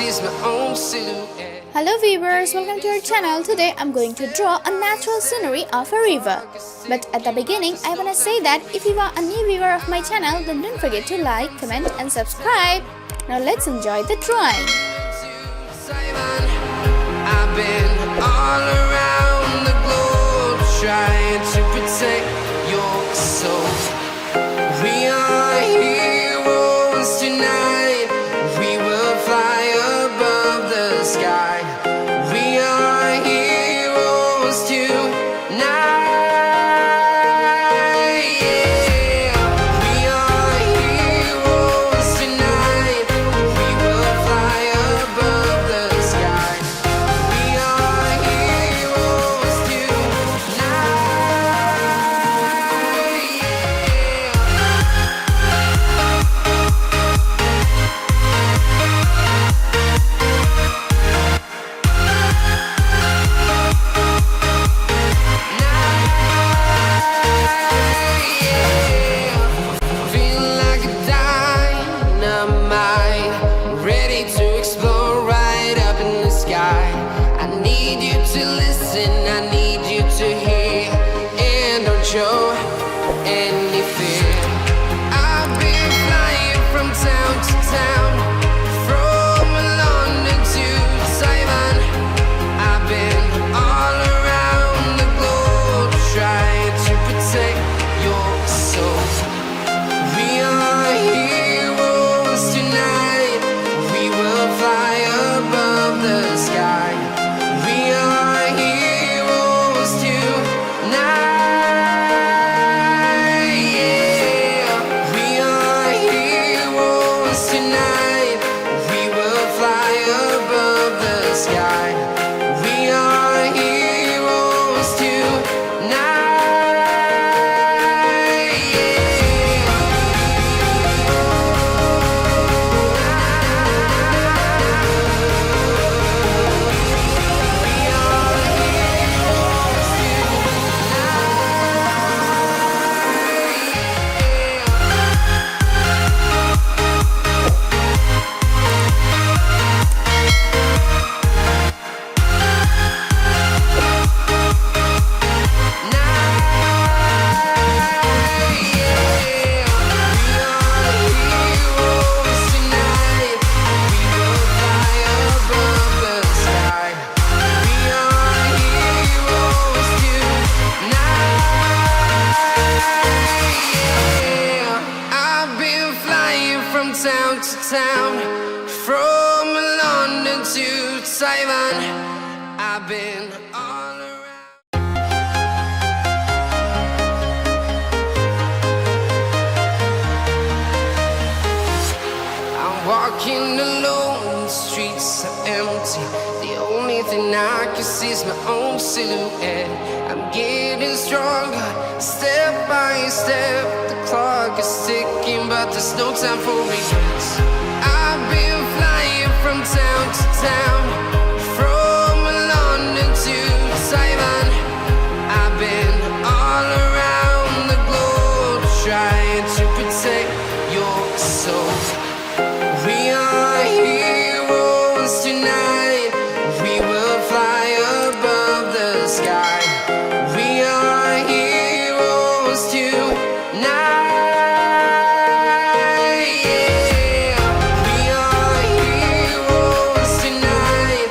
sees my own silhouette. Hello viewers, welcome to our channel. Today I'm going to draw a natural scenery of a river. But at the beginning, I wanna say that if you are a new viewer of my channel, then don't forget to like, comment and subscribe. Now let's enjoy the drawing. I've been all around the globe trying to protect your soul. We are heroes tonight. We will fly above the sky. We are heroes tonight. Yeah. We are heroes tonight. We will fly above the sky. We are heroes tonight. Feel like a dynamite, ready to explode right up in the sky. I need you to listen, I need you to hear, and don't show any fear. I've been flying from town to town, from London to Taiwan. I've been all around the globe trying to protect your soul. We are heroes tonight. We will fly above the sky. We are heroes tonight. Yeah. We are heroes tonight. We will fly above the sky. We are heroes tonight. Town to town, from London to Taiwan. I've been all around. I'm walking alone, the streets are empty. The only thing I can see is my own silhouette. I'm getting stronger, step by step. The clock is ticking, but there's no time for regrets. I've been flying from town to town, from London to Taiwan. I've been all around the globe trying to protect your soul. We are heroes tonight. We will fly above the sky. We are heroes tonight. Yeah. We are heroes tonight.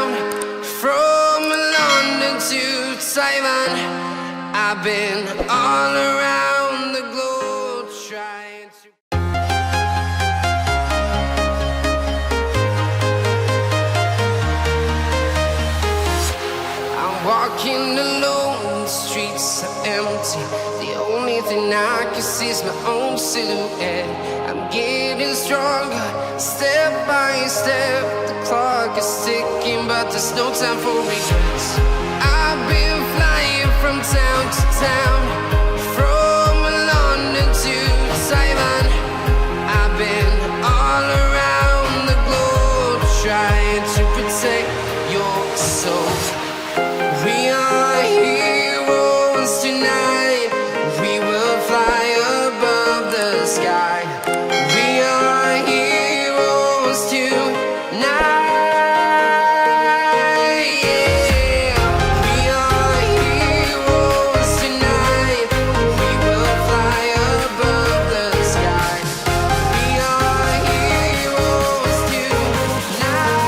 town, from London to Taiwan. I've been all around the globe trying to. I'm walking alone, the streets are empty. The only thing I can see is my own silhouette. I'm getting stronger, step by step. The clock is ticking, but there's no time for regrets. I've been flying from town to town, from London to Taiwan. I've been all around the globe trying to protect your soul. We are heroes tonight. We will fly above the sky. We are heroes tonight. Yeah. We are heroes tonight. We will fly above the sky. We are heroes tonight.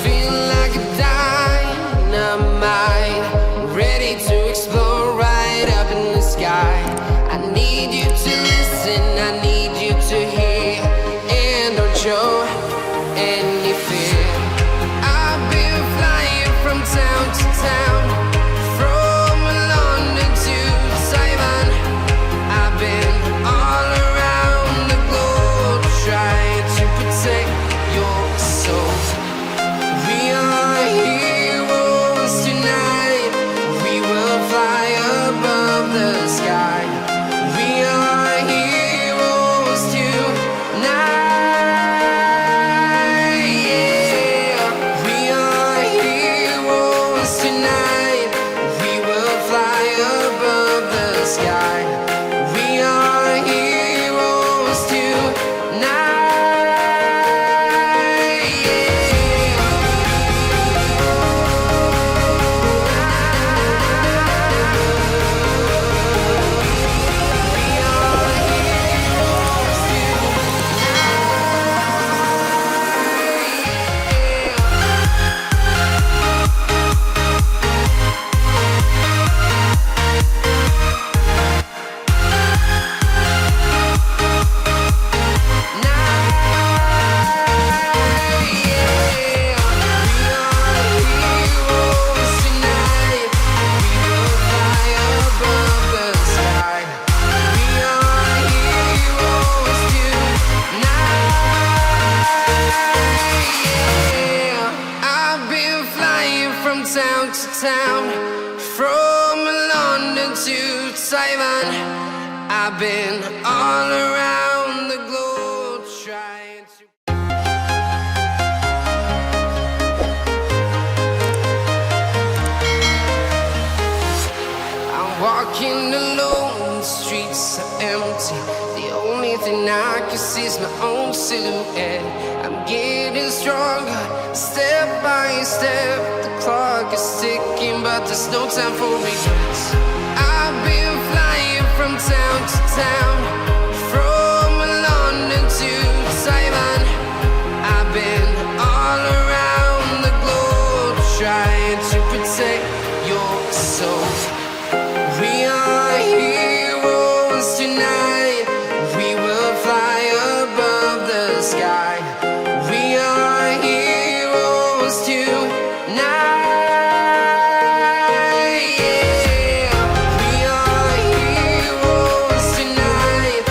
Feel like a dynamite, ready to explode right up in the sky. I need you to listen, I need you to hear, and don't show any fear. I've been flying from town to town, from London to Taiwan. I've been all around the globe trying to protect your soul. We are heroes tonight. We will fly above the sky. We are heroes tonight. Yeah. We are heroes tonight. We will fly above the sky. We are heroes I've been flying from town to town, from London to Taiwan. I've been all around the globe trying to. I'm walking alone, the streets are empty. The only thing I can see is my own silhouette. I'm getting stronger, step by step. The clock is ticking, but there's no time for regrets. I've been flying from town to town, from London to Taiwan. I've been all around the globe trying to protect your soul. We are heroes tonight. We will fly above the sky. We are heroes tonight. Yeah. We are heroes tonight.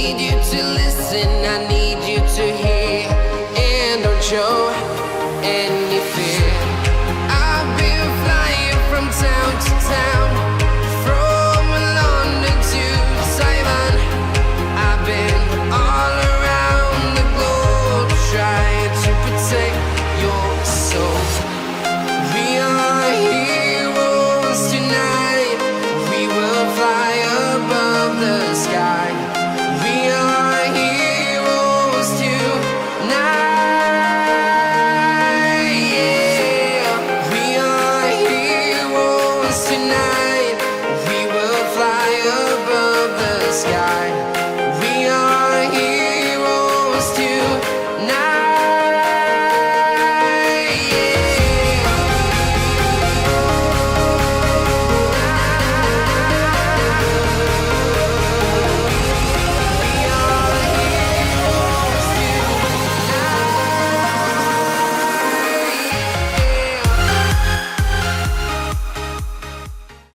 need you to listen, I need you to hear, and don't show any fear. I've been flying from town to town, from London to Taiwan. I've been all around the globe trying to protect your soul. We are heroes tonight. We will fly above the sky. We are heroes tonight. Yeah. We are heroes tonight.